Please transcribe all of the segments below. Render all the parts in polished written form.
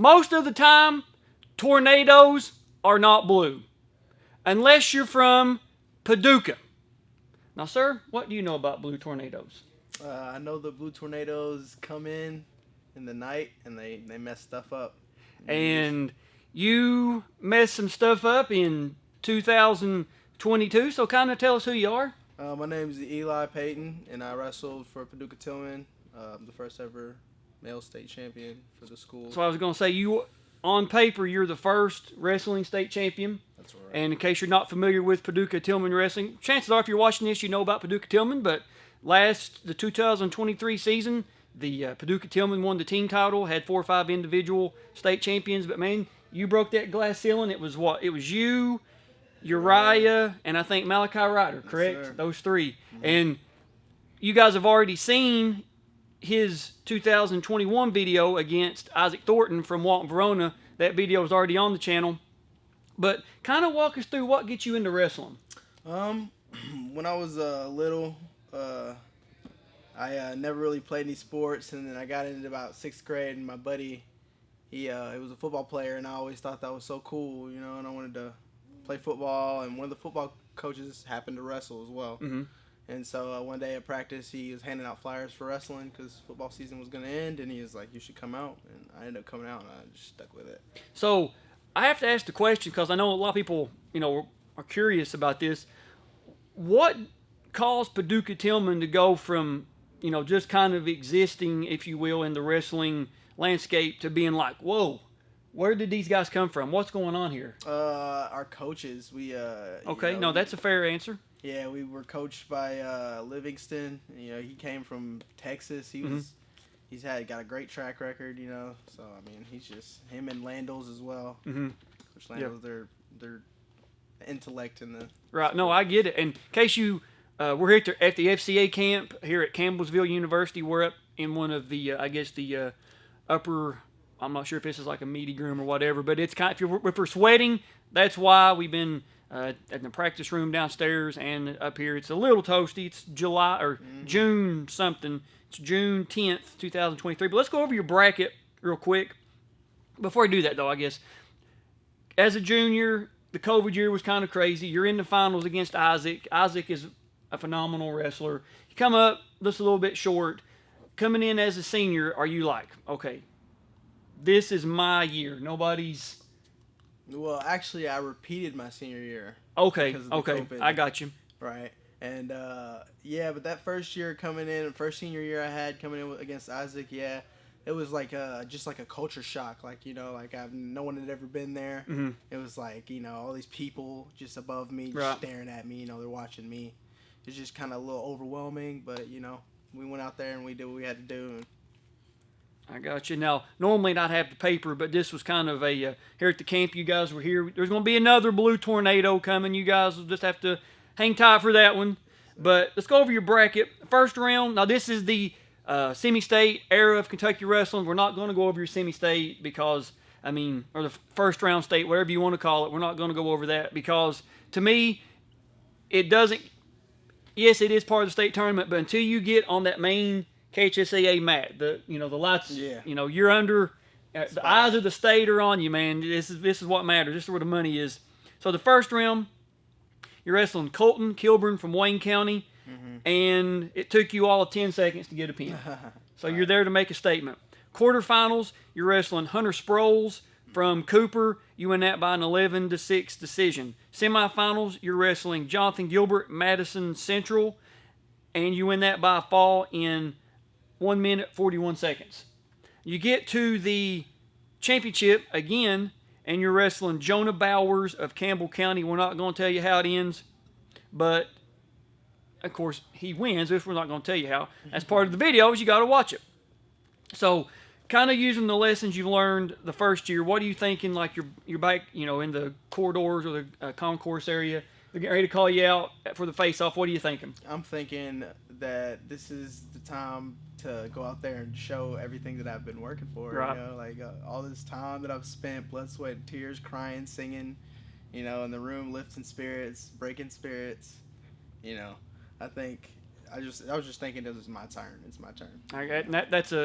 most of the time, tornadoes are not blue. Unless you're from Paducah. Now, sir, what do you know about blue tornadoes? I know the blue tornadoes come in the night and they mess stuff up. And you messed some stuff up in 2022, so kind of tell us who you are. My name is Eli Peyton, and I wrestled for Paducah Tilghman, the first ever male state champion for the school. So I was going to say, on paper, you're the first wrestling state champion. That's right. And in case you're not familiar with Paducah Tilghman wrestling, chances are if you're watching this, you know about Paducah Tilghman. But the 2023 season, the Paducah Tilghman won the team title, had 4 or 5 individual state champions. But man, you broke that glass ceiling. It was what? It was you, Uriah, and I think Malachi Ryder, correct? Yes, those 3. Mm-hmm. And you guys have already seen his 2021 video against Isaac Thornton from Walton, Verona. That video is already on the channel. But kind of walk us through what gets you into wrestling. When I was little, I never really played any sports, and then I got into about 6th grade, and my buddy, he was a football player, and I always thought that was so cool, you know, and I wanted to play football, and one of the football coaches happened to wrestle as well. Mm-hmm. And so one day at practice, he was handing out flyers for wrestling because football season was going to end, and he was like, you should come out. And I ended up coming out, and I just stuck with it. So I have to ask the question because I know a lot of people, are curious about this. What caused Paducah Tilghman to go from, just kind of existing, if you will, in the wrestling landscape to being like, whoa, where did these guys come from? What's going on here? Our coaches, Okay, that's a fair answer. Yeah, we were coached by Livingston. He came from Texas. He's got a great track record. So I mean, he's just him and Landals as well. Mm-hmm. Coach Landals, they're intellect in the right. No, I get it. And in case you we're here at the FCA camp here at Campbellsville University. We're up in one of the the upper. I'm not sure if this is like a meaty room or whatever, but it's kind of, if we're sweating, that's why we've been at the practice room downstairs and up here. It's a little toasty. It's July or June something. It's June 10th, 2023. But let's go over your bracket real quick. Before I do that, though, I guess, as a junior, the COVID year was kind of crazy. You're in the finals against Isaac. Isaac is a phenomenal wrestler. You come up just a little bit short. Coming in as a senior, are you like, okay, this is my year? Nobody's... Well, actually, I repeated my senior year. Okay, COVID. I got you. Right. And, but that first senior year I had coming in against Isaac, it was like just like a culture shock. Like, no one had ever been there. Mm-hmm. It was like, all these people just above me, just right. staring at me, they're watching me. It's just kind of a little overwhelming, but, we went out there and we did what we had to do. I got you. Now, normally not have the paper, but this was kind of a, here at the camp, you guys were here. There's going to be another blue tornado coming. You guys will just have to hang tight for that one. But let's go over your bracket. First round, now this is the semi-state era of Kentucky wrestling. We're not going to go over your semi-state because, or the first round state, whatever you want to call it. We're not going to go over that because, to me, it doesn't, yes, it is part of the state tournament, but until you get on that main KHSAA mat, the lights, you're under, the eyes of the state are on you, man. This is what matters. This is where the money is. So the first round, you're wrestling Colton Kilburn from Wayne County, and it took you all of 10 seconds to get a pin. So you're there to make a statement. Quarterfinals, you're wrestling Hunter Sproles from Cooper. You win that by an 11-6 decision. Semifinals, you're wrestling Jonathan Gilbert, Madison Central, and you win that by a fall in 1 minute, 41 seconds. You get to the championship again, and you're wrestling Jonah Bowers of Campbell County. We're not going to tell you how it ends, but, of course, he wins. If we're not going to tell you how. That's part of the video is you got to watch it. So, kind of using the lessons you learned the first year, what are you thinking, like you're back, in the corridors or the concourse area? They're getting ready to call you out for the face-off. What are you thinking? I'm thinking that this is the time to go out there and show everything that I've been working for. Right. All this time that I've spent, blood, sweat, and tears, crying, singing, in the room, lifting spirits, breaking spirits. I think I was just thinking this is my turn. It's my turn.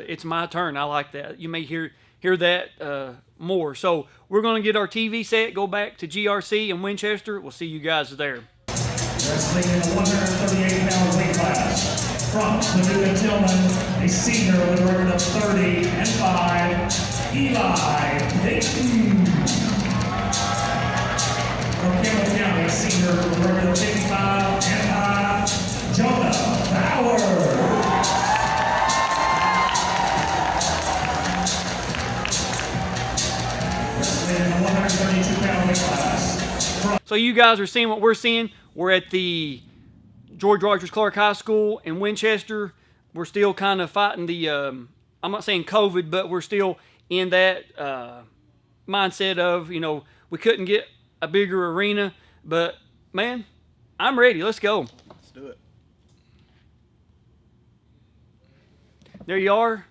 It's my turn. I like that. You may hear that more. So we're going to get our TV set, go back to GRC in Winchester. We'll see you guys there. Wrestling in the 138-pound weight class from Paducah Tilghman, a senior with a record of 30-5, Eli Peyton. From Campbell County, a senior with a record of 55-5, Jonah Bauer. Wrestling in the 132-pound weight class. So you guys are seeing what we're seeing. We're at the George Rogers Clark High School in Winchester. We're still kind of fighting the, I'm not saying COVID, but we're still in that mindset of, we couldn't get a bigger arena. But, man, I'm ready. Let's go. Let's do it. There you are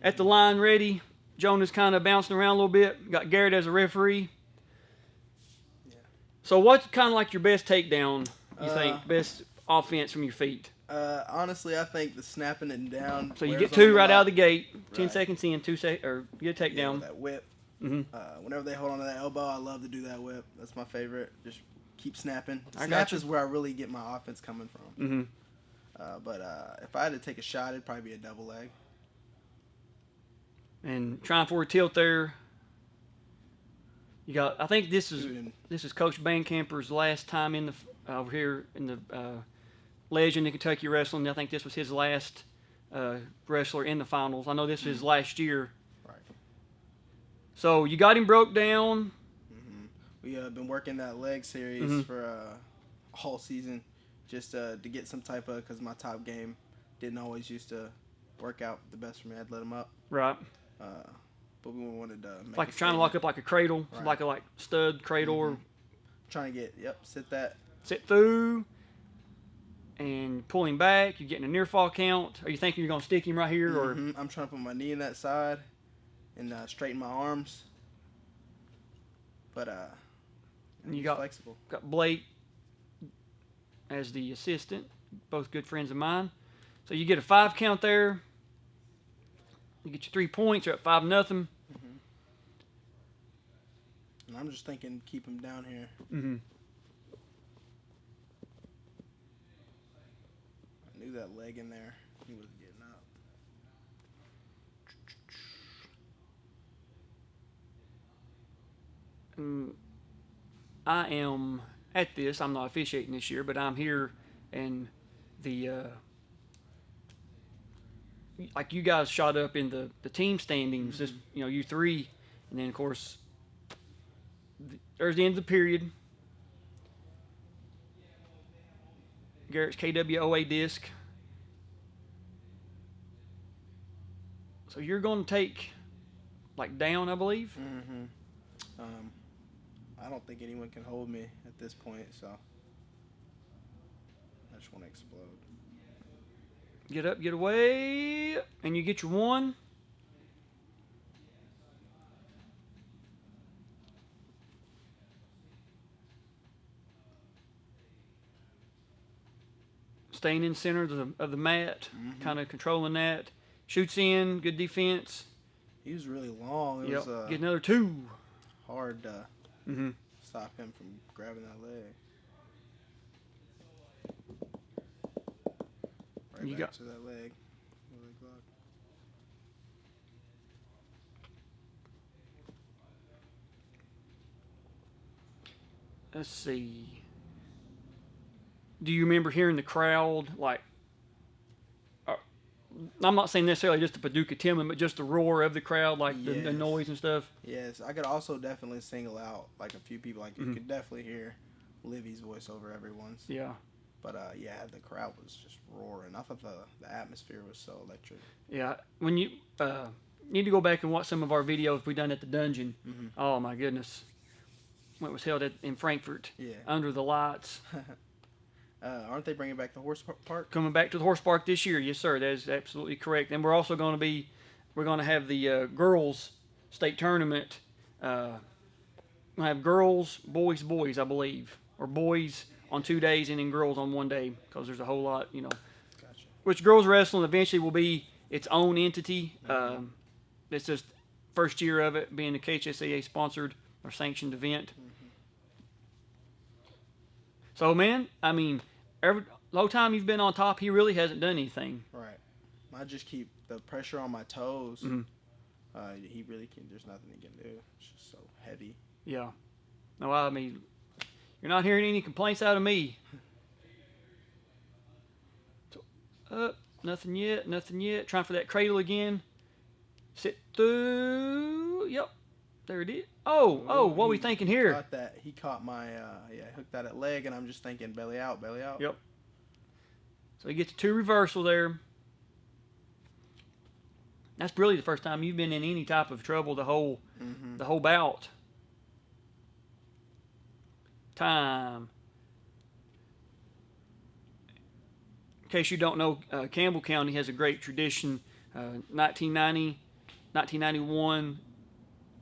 at the line ready. Jonah's kind of bouncing around a little bit. Got Garrett as a referee. So what's kind of like your best takedown, you think? Best offense from your feet? Honestly, I think the snapping it down. So you get two right out of the gate, 10 seconds in, or get a takedown. Yeah, that whip. Whenever they hold on to that elbow, I love to do that whip. That's my favorite. Just keep snapping. Snap is where I really get my offense coming from. But if I had to take a shot, it'd probably be a double leg. And trying for a tilt there. You got. I think this is Coach Bancamper's last time in the over here in the Legend in Kentucky Wrestling. I think this was his last wrestler in the finals. I know this was last year. Right. So you got him broke down. We been working that leg series for all season, just to get some type of, because my top game didn't always used to work out the best for me. I'd let him up. Right. But we wanted to make like trying to lock up like a cradle, like a stud cradle, or trying to get sit through, and pull him back. You're getting a near fall count. Are you thinking you're gonna stick him right here, or? I'm trying to put my knee in that side and straighten my arms. But and you got flexible. Got Blake as the assistant, both good friends of mine. So you get a 5 count there. You get your 3 points. You're at 5-0. And I'm just thinking, keep him down here. I knew that leg in there. He was getting up. I am at this. I'm not officiating this year, but I'm here, and the like you guys shot up in the team standings. Just you three, and then of course there's the end of the period. Garrett's KWOA disc. So you're going to take down, I believe. I don't think anyone can hold me at this point, so I just want to explode. Get up, get away, and you get your 1. Staying in center of the mat, kind of controlling that. Shoots in, good defense. He was really long. It was get another 2. Hard to stop him from grabbing that leg. Right back to that leg. Lock. Let's see. Do you remember hearing the crowd I'm not saying necessarily just the Paducah Tilghman, but just the roar of the crowd, the noise and stuff? Yes, I could also definitely single out a few people. You could definitely hear Livy's voice over everyone's. Yeah. But the crowd was just roaring. I thought the atmosphere was so electric. Yeah, when you need to go back and watch some of our videos we done at the dungeon. Oh my goodness, when it was held in Frankfurt. Yeah. Under the lights. Aren't they bringing back the horse park? Coming back to the horse park this year, yes sir. That is absolutely correct. And we're also going to have the girls state tournament. We'll have girls, boys, I believe, or boys on 2 days and then girls on 1 day because there's a whole lot, Gotcha. Which girls wrestling eventually will be its own entity. It's just first year of it being a KHSAA sponsored or sanctioned event. So, man, I mean, the whole time you've been on top, he really hasn't done anything. Right. I just keep the pressure on my toes. Mhm. He really can. There's nothing he can do. It's just so heavy. Yeah. No, I mean, you're not hearing any complaints out of me. So, nothing yet. Nothing yet. Trying for that cradle again. Sit through. Yep. There it is. Oh, what are we thinking here? Caught that. He caught my, hooked that at leg, and I'm just thinking belly out, belly out. Yep. So he gets a 2 reversal there. That's really the first time you've been in any type of trouble the whole bout. Time. In case you don't know, Campbell County has a great tradition. 1990, 1991,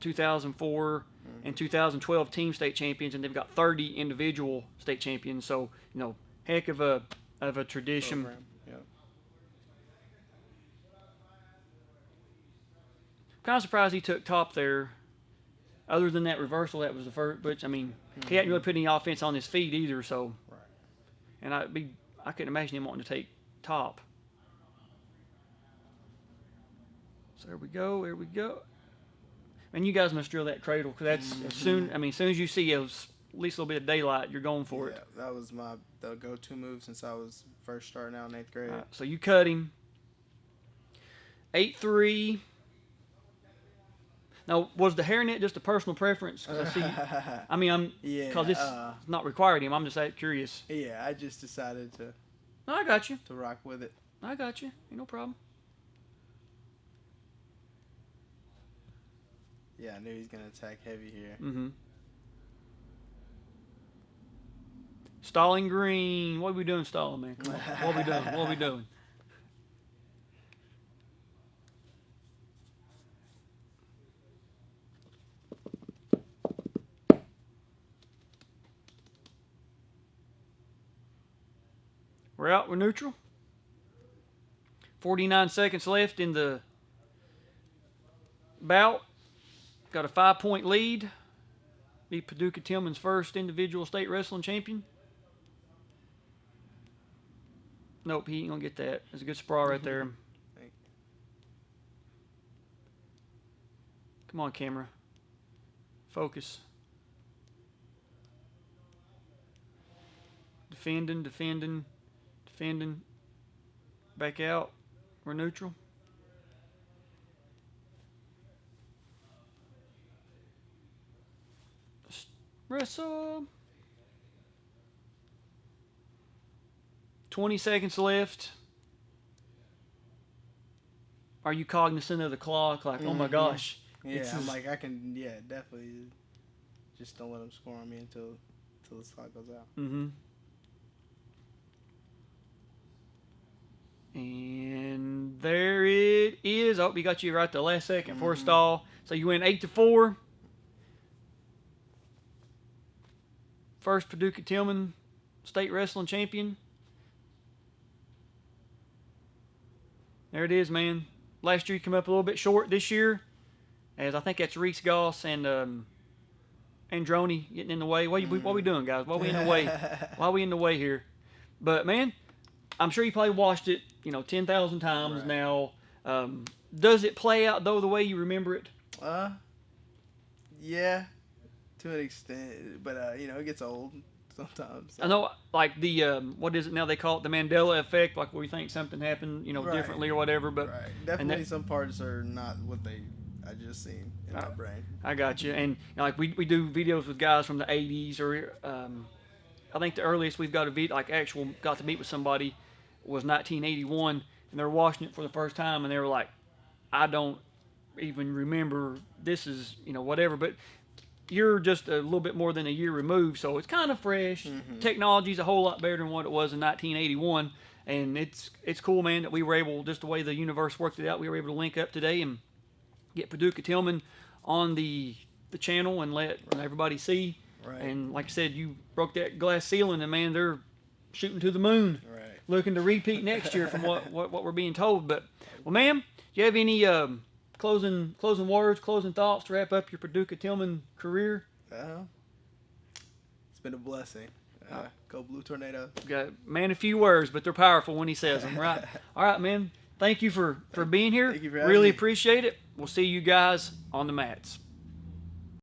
2004, and 2012 team state champions, and they've got 30 individual state champions. So, heck of a tradition. Program. Yep. Kind of surprised he took top there. Other than that reversal, that was the first. But I mean, he hadn't really put any offense on his feet either. So, Right. and I couldn't imagine him wanting to take top. So there we go. There we go. And you guys must drill that cradle because that's as soon as you see at least a little bit of daylight, you're going for it. That was the go-to move since I was first starting out in 8th grade. So you cut him. 8-3. Now, was the hairnet just a personal preference? 'Cause I see. Because it's not required him. I'm just curious. Yeah, I just decided to No, I got you. rock with it. I got you. Ain't no problem. Yeah, I knew he was gonna attack heavy here. Mm-hmm. Stalling green. What are we doing, stalling, man? Come on. What are we doing? What are we doing? We're out. We're neutral. 49 seconds left in the bout. Got a 5-point lead. Be Paducah Tilghman's first individual state wrestling champion. Nope, he ain't gonna get that. That's a good sprawl right there. Come on, camera. Focus. Defending. Back out. We're neutral. Wrestle. 20 seconds left. Are you cognizant of the clock? Like, oh my gosh. Yeah, I'm like, I can, definitely. Just don't let him score on me until the clock goes out. Mm-hmm. And there it is. Oh, we got you right the last second for a stall. So you win 8-4. First Paducah Tilghman state wrestling champion. There it is, man. Last year you come up a little bit short. This year, as I think that's Reese Goss and Androni getting in the way. What we doing, guys? Why we in the way? Why we in the way here? But man, I'm sure you probably watched it, 10,000 times now. Does it play out though the way you remember it? Yeah, to an extent, but it gets old sometimes. So. I know, like the what is it now? They call it the Mandela effect, like where you think something happened, differently or whatever. But definitely some parts are not what I just seen in my brain. I got you. And like we do videos with guys from the 80s, or I think the earliest we've got got to meet with somebody was 1981, and they're watching it for the first time, and they were like, I don't even remember this is whatever, but you're just a little bit more than a year removed, so it's kind of fresh. Technology's a whole lot better than what it was in 1981, and it's cool, man, that we were able, just the way the universe worked it out, we were able to link up today and get Paducah Tilghman on the channel and let everybody see. Right. And like I said, you broke that glass ceiling, and man, they're shooting to the moon, Right. looking to repeat next year from what we're being told. But, well, ma'am, do you have any closing words, closing thoughts to wrap up your Paducah Tilghman career? It's been a blessing. Go Blue Tornado. Got, man, a few words, but they're powerful when he says them, right? All right, man. Thank you for being here. Thank you for having really me. appreciate it. We'll see you guys on the mats.